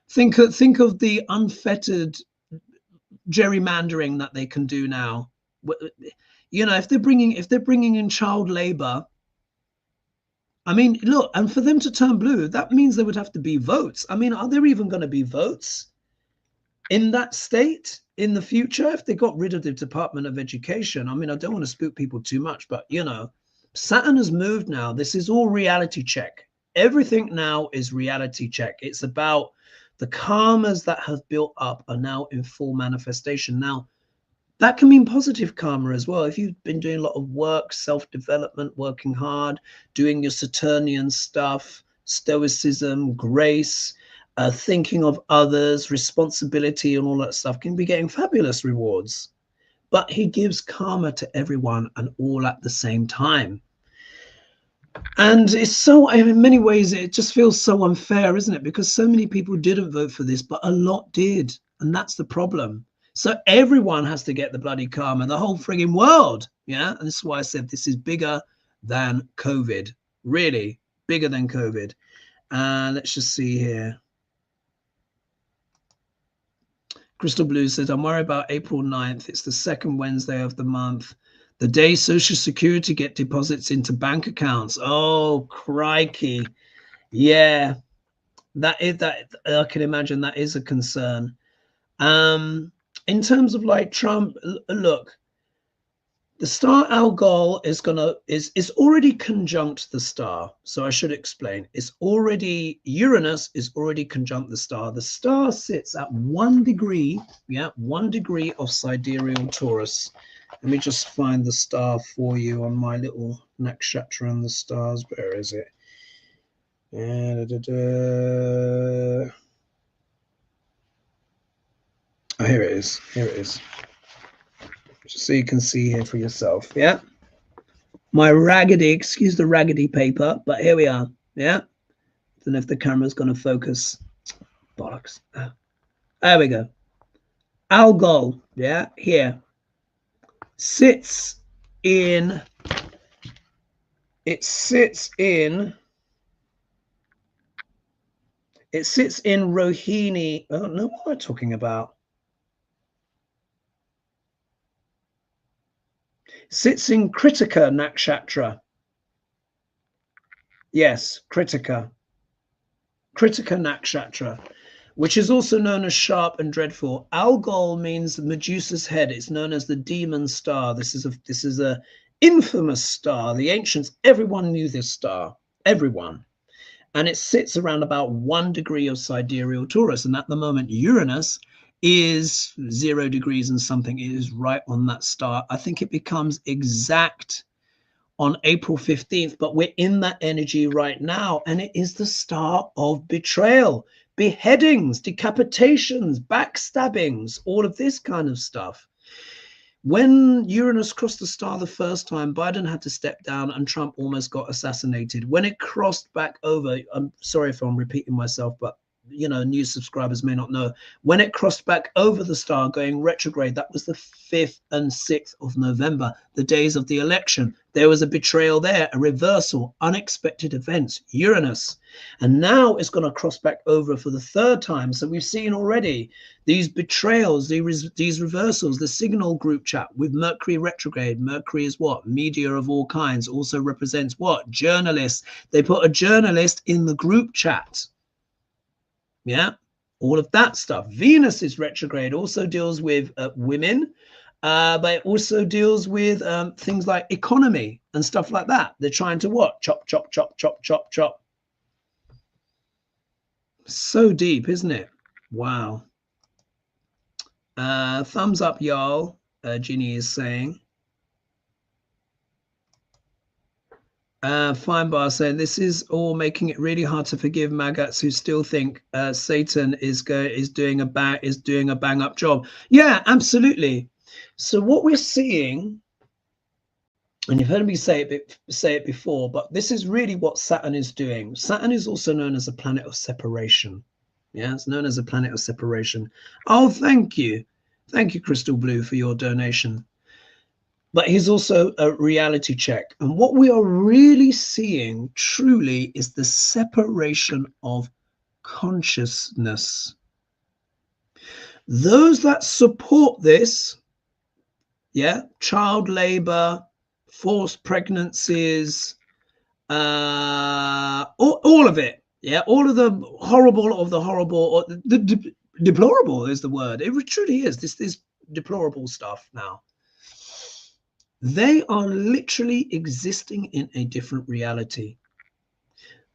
Think of the unfettered gerrymandering that they can do now. You know, if they're bringing in child labor, I mean, look, and for them to turn blue, that means there would have to be votes. I mean, are there even going to be votes in that state in the future if they got rid of the Department of Education? I mean, I don't want to spook people too much, but, you know, Saturn has moved now. This is all reality check. Everything now is reality check. It's about the karmas that have built up are now in full manifestation. Now, that can mean positive karma as well. If you've been doing a lot of work, self-development, working hard, doing your Saturnian stuff, stoicism, grace, thinking of others, responsibility, and all that stuff, can be getting fabulous rewards. But he gives karma to everyone and all at the same time. And it's so, in many ways, it just feels so unfair, isn't it? Because so many people didn't vote for this, but a lot did. And that's the problem. So everyone has to get the bloody karma, the whole frigging world. And this is why I said this is bigger than COVID, really bigger than COVID. Let's just see here. Crystal Blue says, I'm worried about April 9th. It's the second Wednesday of the month. The day Social Security get deposits into bank accounts. Oh, crikey. Yeah, that I can imagine that is a concern. In terms of like Trump, look, The star Algol is already conjunct the star. So I should explain. It's already, Uranus is already conjunct the star. The star sits at 1 degree, 1 degree of sidereal Taurus. Let me just find the star for you on my little nakshatra and the stars. Where is it? Oh, here it is. Here it is. Just so you can see here for yourself. Yeah. My raggedy, excuse the raggedy paper, but here we are. Yeah. Don't know if the camera's going to focus. Bollocks. There we go. Algol, yeah, here sits in. It sits in Rohini. I don't know what I'm talking about. Sits in Kritika Nakshatra. Yes, Kritika Nakshatra, which is also known as sharp and dreadful. Algol means Medusa's head. It's known as the demon star. This is a infamous star. The ancients, everyone knew this star, everyone. And it sits around about 1 degree of sidereal Taurus. And at the moment, Uranus is 0 degrees and something. It is right on that star. I think it becomes exact on April 15th, but we're in that energy right now. And it is the star of betrayal, beheadings, decapitations, backstabbings, all of this kind of stuff. When Uranus crossed the star the first time, Biden had to step down and Trump almost got assassinated. When it crossed back over, I'm sorry if I'm repeating myself, but you know, new subscribers may not know. When it crossed back over the star going retrograde, that was the 5th and 6th of November, the days of the election. There was a betrayal there, a reversal, unexpected events, Uranus. And now it's going to cross back over for the 3rd time. So we've seen already these betrayals, these reversals, the signal group chat with Mercury retrograde. Mercury is what? Media of all kinds, also represents what? Journalists. They put a journalist in the group chat. Yeah, all of that stuff. Venus is retrograde, also deals with women, but it also deals with things like economy and stuff like that. They're trying to what? Chop, chop, chop, chop, chop, chop. So deep, isn't it? Wow. Thumbs up, y'all. Ginny is saying. Fine Bar saying this is all making it really hard to forgive maggots who still think Satan is doing a bang up job. Yeah, absolutely. So what we're seeing, and you've heard me say it before, but this is really what Saturn is doing. Saturn is also known as a planet of separation. Yeah, it's known as a planet of separation. Oh, thank you, Crystal Blue, for your donation. But he's also a reality check. And what we are really seeing truly is the separation of consciousness. Those that support this, yeah, child labor, forced pregnancies, all of it, yeah, all of the horrible, the deplorable is the word. It truly is. This deplorable stuff now. They are literally existing in a different reality.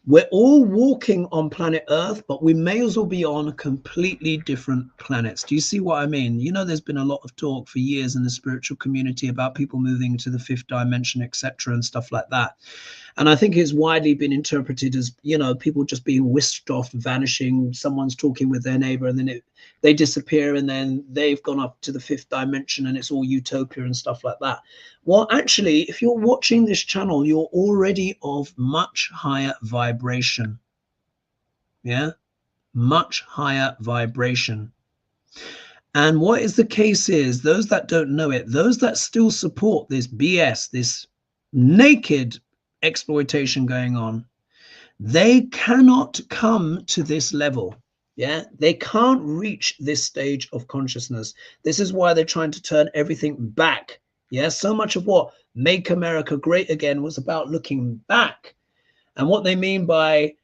We're all walking on planet Earth, but we may as well be on completely different planets. Do you see what I mean? You know, there's been a lot of talk for years in the spiritual community about people moving to the 5th dimension, etc., and stuff like that. And I think it's widely been interpreted as, you know, people just being whisked off, vanishing. Someone's talking with their neighbor and then they disappear and then they've gone up to the 5th dimension and it's all utopia and stuff like that. Well, actually, if you're watching this channel, you're already of much higher vibration. Yeah, much higher vibration. And what is the case is, those that don't know it, those that still support this BS, this naked exploitation going on, they cannot come to this level. Yeah, they can't reach this stage of consciousness. This is why they're trying to turn everything back. Yeah, so much of what Make America Great Again was about looking back. And what they mean by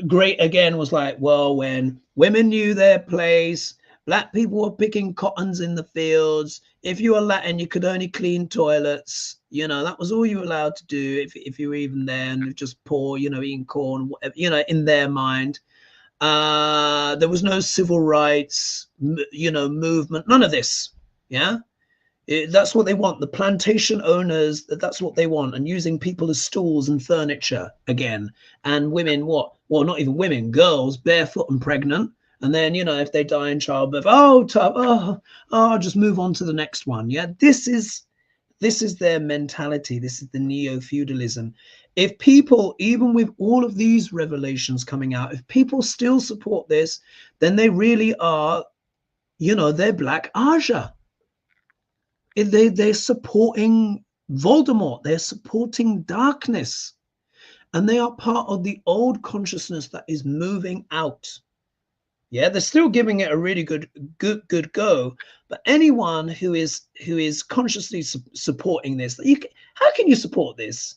great again was like, well, when women knew their place, Black people were picking cottons in the fields. If you were Latin, you could only clean toilets. You know, that was all you were allowed to do if you were even there, and just poor, you know, eating corn, whatever, you know, in their mind. There was no civil rights, you know, movement, none of this. Yeah. That's what they want. The plantation owners, that's what they want. And using people as stools and furniture again. And women, what? Well, not even women, girls, barefoot and pregnant. And then, you know, if they die in childbirth, just move on to the next one. Yeah, this is their mentality. This is the neo-feudalism. If people, even with all of these revelations coming out, if people still support this, then they really are, you know, they're Black Aja. They're supporting Voldemort. They're supporting darkness. And they are part of the old consciousness that is moving out. Yeah, they're still giving it a really good go. But anyone who is consciously supporting this, how can you support this?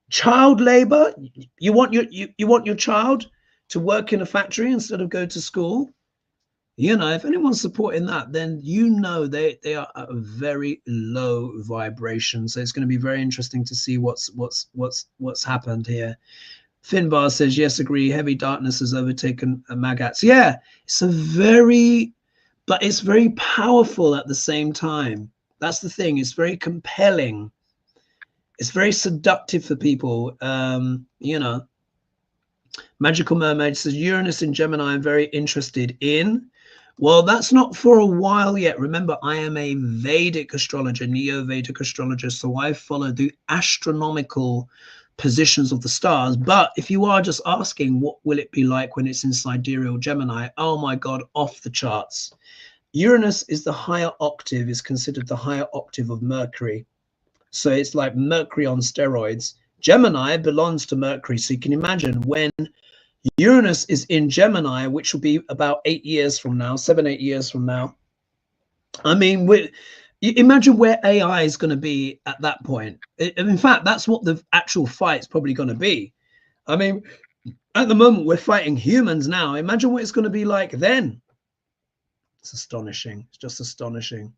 Child labor? You want your child to work in a factory instead of go to school? You know, if anyone's supporting that, then you know they are at a very low vibration. So it's going to be very interesting to see what's happened here. Finbar says, yes, agree. Heavy darkness has overtaken Magats. Yeah, but it's very powerful at the same time. That's the thing. It's very compelling. It's very seductive for people. You know, Magical Mermaid says, Uranus in Gemini, I'm very interested in. Well, that's not for a while yet. Remember, I am a Vedic astrologer, Neo-Vedic astrologer. So I follow the astronomical positions of the stars. But if you are just asking what will it be like when it's in sidereal Gemini, oh my God, off the charts. Uranus is the higher octave, is considered the higher octave of Mercury. So it's like Mercury on steroids. Gemini belongs to Mercury. So you can imagine when Uranus is in Gemini, which will be about 8 years from now, 7-8 years from now. I mean, imagine where AI is going to be at that point. In fact, that's what the actual fight's probably going to be. I mean, at the moment, we're fighting humans now. Imagine what it's going to be like then. It's astonishing. It's just astonishing.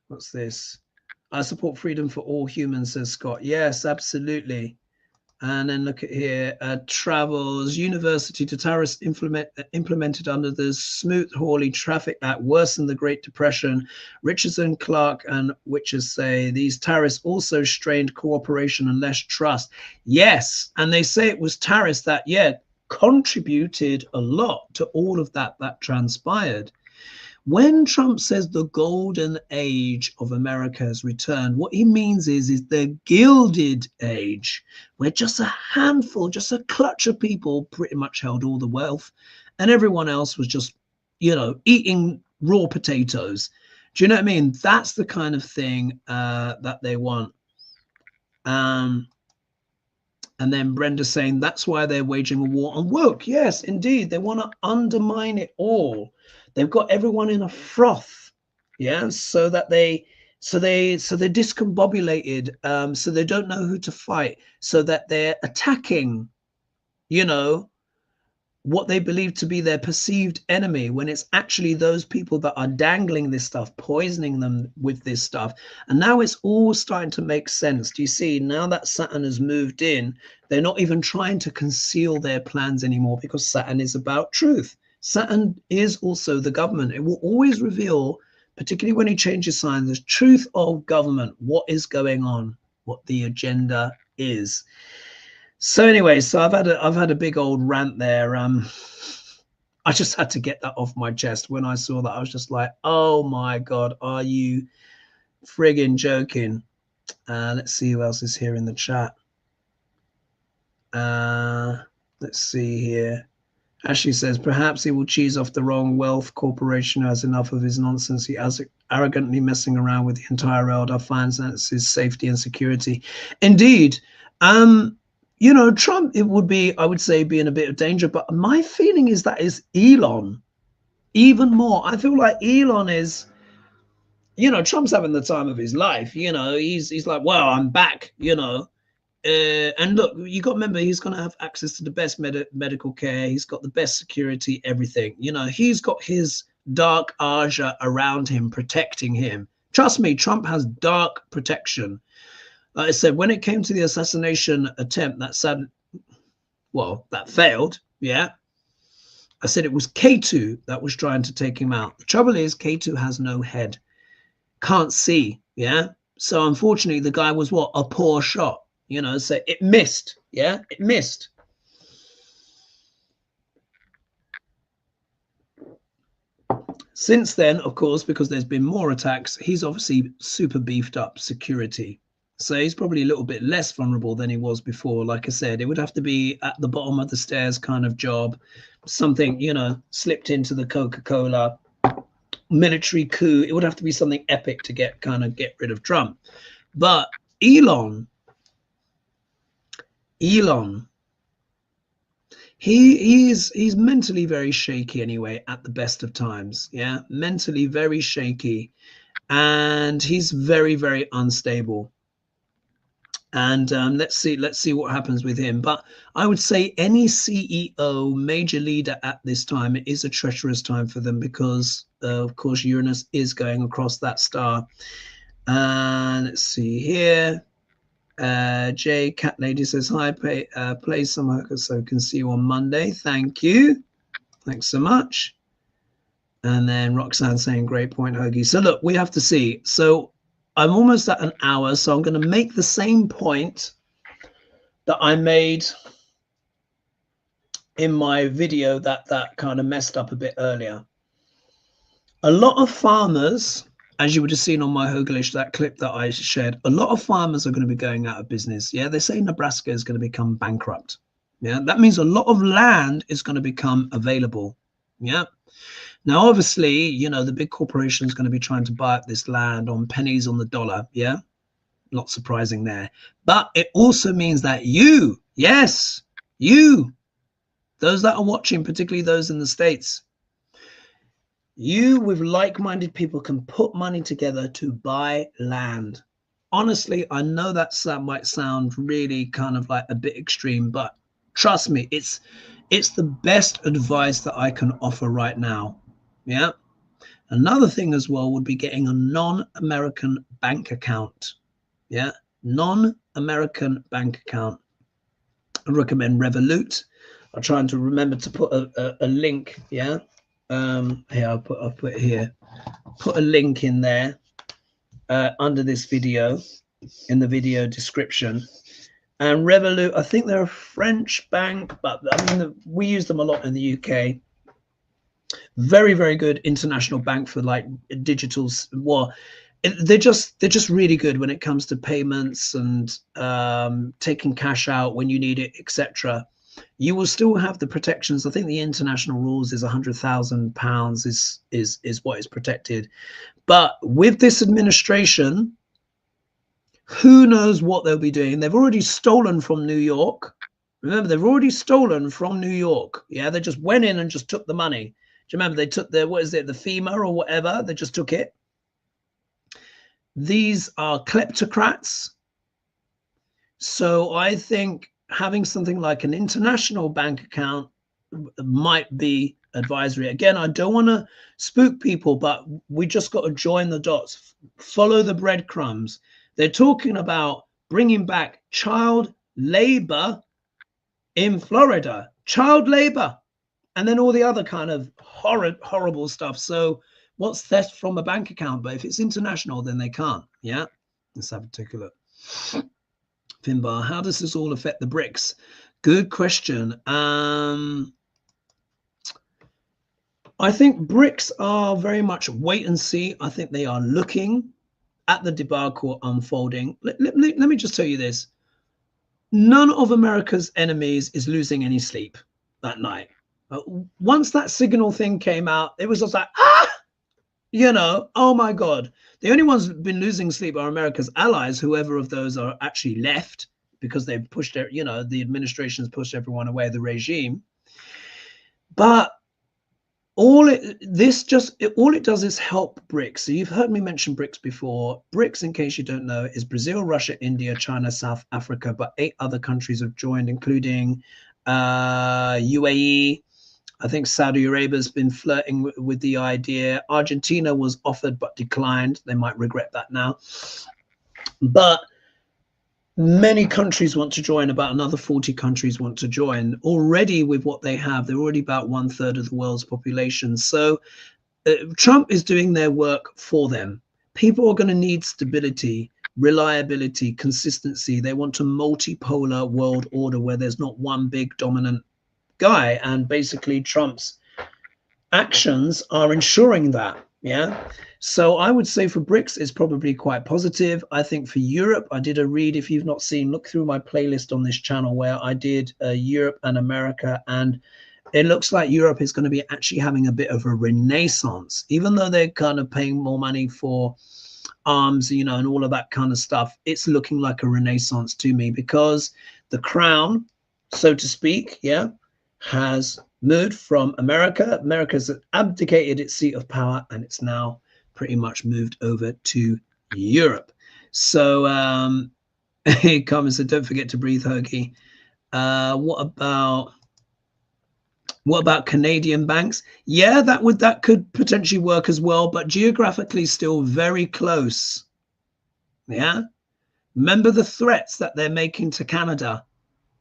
What's this? I support freedom for all humans, says Scott. Yes, absolutely. And then look at here, travels, university to Tariffs implemented under the Smoot-Hawley Traffic Act worsened the Great Depression. Richardson, Clark, and Witches say these tariffs also strained cooperation and less trust. Yes, and they say it was tariffs that, yeah, contributed a lot to all of that transpired. When Trump says the golden age of America has returned, what he means is the gilded age, where just a handful, just a clutch of people pretty much held all the wealth, and everyone else was just, you know, eating raw potatoes. Do you know what I mean? That's the kind of thing that they want. And then Brenda saying that's why they're waging a war on woke. Yes, indeed. They want to undermine it all. They've got everyone in a froth, yeah, so they're discombobulated, so they don't know who to fight, so that they're attacking, you know, what they believe to be their perceived enemy, when it's actually those people that are dangling this stuff, poisoning them with this stuff. And now it's all starting to make sense. Do you see? Now that Saturn has moved in, they're not even trying to conceal their plans anymore, because Saturn is about truth. Saturn is also the government. It will always reveal, particularly when he changes signs, the truth of government, what is going on, what the agenda is. So anyway, so I've had a big old rant there. I just had to get that off my chest. When I saw that, I was just like, oh my God, are you friggin' joking? Let's see who else is here in the chat. Let's see here. Ashley says, perhaps he will cheese off the wrong wealth corporation who has enough of his nonsense. He has arrogantly messing around with the entire world. Our finances, safety and security. Indeed. You know, Trump, it would be, I would say, be in a bit of danger. But my feeling is that is Elon even more. I feel like Elon is, you know, Trump's having the time of his life. You know, he's like, well, I'm back, you know. And look, you got to remember, he's going to have access to the best medical care. He's got the best security, everything. You know, he's got his dark Aja around him, protecting him. Trust me, Trump has dark protection. Like I said, when it came to the assassination attempt that failed, yeah, I said it was K2 that was trying to take him out. The trouble is, K2 has no head, can't see, yeah. So unfortunately, the guy was what? A poor shot, you know. So it missed, yeah, it missed. Since then, of course, because there's been more attacks, he's obviously super beefed up security. So he's probably a little bit less vulnerable than he was before. Like I said, it would have to be at the bottom of the stairs kind of job, something, you know, slipped into the Coca-Cola, military coup. It would have to be something epic to get rid of Trump. But Elon, he's mentally very shaky anyway at the best of times. Yeah, mentally very shaky, and he's very, very unstable. And let's see what happens with him. But I would say any CEO, major leader at this time, it is a treacherous time for them because, of course, Uranus is going across that star. And let's see here. Jay Cat Lady says, hi, play some hooker so we can see you on Monday. Thank you. Thanks so much. And then Roxanne saying, great point, Hoagie. So look, we have to see. So I'm almost at an hour, so I'm going to make the same point that I made in my video that kind of messed up a bit earlier. A lot of farmers, as you would have seen on my Hogelish, that clip that I shared, a lot of farmers are going to be going out of business. Yeah, they say Nebraska is going to become bankrupt. Yeah, that means a lot of land is going to become available. Yeah. Now, obviously, you know, the big corporation is going to be trying to buy up this land on pennies on the dollar. Yeah, not surprising there. But it also means that you, yes, you, those that are watching, particularly those in the States, you with like-minded people can put money together to buy land. Honestly, I know that might sound really kind of like a bit extreme, but trust me, it's the best advice that I can offer right now. Yeah. Another thing as well would be getting a non-American bank account. Yeah. Non-American bank account. I recommend Revolut. I'm trying to remember to put a link. Yeah. Here, I'll put it here. Put a link in there under this video, in the video description. And Revolut, I think they're a French bank, but I mean, we use them a lot in the UK. Very, very good international bank for like digitals. Well, they're just really good when it comes to payments and taking cash out when you need it, etc. You will still have the protections. I think the international rules is £100,000 is what is protected. But with this administration, who knows what they'll be doing? They've already stolen from New York. Remember, they've already stolen from New York. Yeah, they just went in and just took the money. Do you remember they took the, what is it, the FEMA or whatever? They just took it. These are kleptocrats. So I think having something like an international bank account might be advisory. Again, I don't want to spook people, but we just got to join the dots, follow the breadcrumbs. They're talking about bringing back child labor in Florida, child labor, and then all the other kind of horrible stuff. So what's theft from a bank account? But if it's international, then they can't. Yeah, let's have a take a look. Finbar, how does this all affect the BRICS? Good question. I think BRICS are very much wait and see. I think they are looking at the debacle unfolding. Let me just tell you this. None of America's enemies is losing any sleep that night. Once that signal thing came out, it was just like, you know, oh my God. The only ones who've been losing sleep are America's allies, whoever of those are actually left, because they've pushed, you know, the administration's pushed everyone away, the regime. But all it does is help BRICS. So you've heard me mention BRICS before. BRICS, in case you don't know, is Brazil, Russia, India, China, South Africa, but 8 other countries have joined, including UAE. I think Saudi Arabia's been flirting with the idea. Argentina was offered but declined. They might regret that now. But many countries want to join. About another 40 countries want to join. Already with what they have, they're already about 1/3 of the world's population. So Trump is doing their work for them. People are going to need stability, reliability, consistency. They want a multipolar world order where there's not one big dominant guy. And basically Trump's actions are ensuring that. Yeah. So I would say for BRICS is probably quite positive. I think for Europe, I did a read. If you've not seen, look through my playlist on this channel where I did Europe and America, and it looks like Europe is going to be actually having a bit of a renaissance, even though they're kind of paying more money for arms, you know, and all of that kind of stuff. It's looking like a renaissance to me because the crown, so to speak, yeah, has moved from America. America's abdicated its seat of power, and it's now pretty much moved over to Europe. So he comes and said, don't forget to breathe, Hoagie. What about Canadian banks? Yeah, that could potentially work as well, but geographically still very close. Yeah. Remember the threats that they're making to Canada.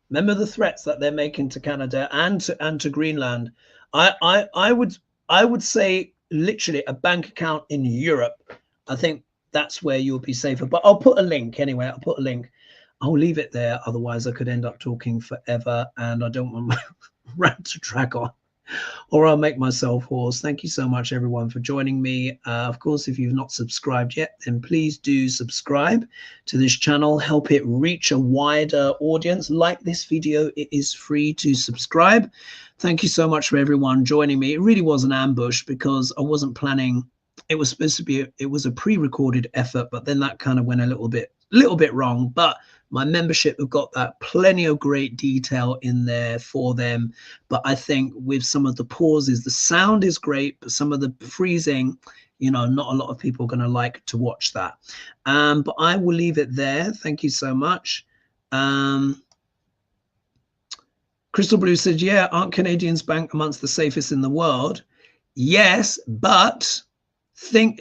Remember the threats that they're making to Canada and to Greenland. I would say literally a bank account in Europe. I think that's where you'll be safer. But I'll put a link anyway. I'll put a link. I'll leave it there. Otherwise, I could end up talking forever, and I don't want my rant to drag on, or I'll make myself hoarse. Thank you so much, everyone, for joining me. Of course, if you've not subscribed yet, then please do subscribe to this channel. Help it reach a wider audience. Like this video, it is free to subscribe. Thank you so much for everyone joining me. It really was an ambush because I wasn't planning. It was supposed to be, it was a pre-recorded effort, but then that kind of went a little bit wrong. But my membership have got that plenty of great detail in there for them. But I think with some of the pauses, the sound is great, but some of the freezing, you know, not a lot of people are going to like to watch that. But I will leave it there. Thank you so much. Crystal Blue said, yeah, aren't Canadians bank amongst the safest in the world? Yes, but think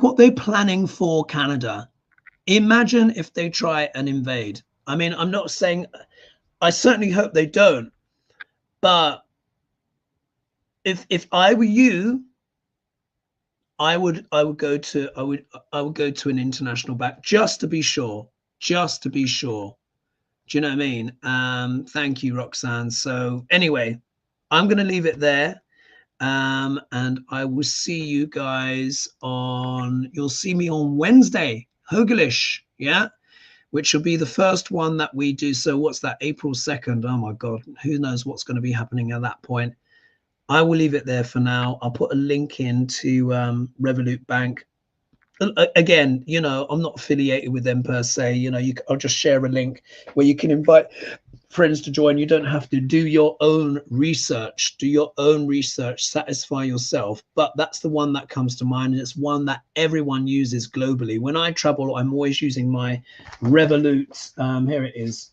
what they're planning for Canada. Imagine if they try and invade. I mean, I'm not saying, I certainly hope they don't, but if I were you, I would go to an international bank just to be sure. Do you know what I mean? Thank you, Roxanne. So anyway, I'm going to leave it there. And I will see you guys you'll see me on Wednesday, Hogelish, yeah, which will be the first one that we do. So what's that, April 2nd? Oh my God, who knows what's going to be happening at that point. I will leave it there for now. I'll put a link into Revolut Bank. Again, you know, I'm not affiliated with them per se. You know, I'll just share a link where you can invite friends to join. You don't have to do your own research. Do your own research, satisfy yourself. But that's the one that comes to mind, and it's one that everyone uses globally. When I travel, I'm always using my Revolut. Here it is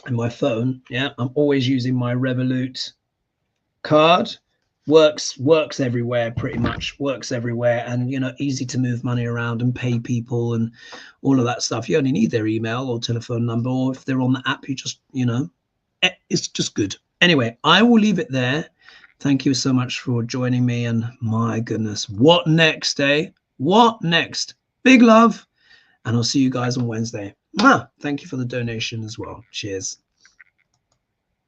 in my phone. Yeah, I'm always using my Revolut card. Works everywhere, pretty much works everywhere, and you know, easy to move money around and pay people and all of that stuff. You only need their email or telephone number, or if they're on the app, you just, you know, it's just good. Anyway, I will leave it there. Thank you so much for joining me, and my goodness, what next, eh? What next? Big love, and I'll see you guys on Wednesday. Thank you for the donation as well. Cheers.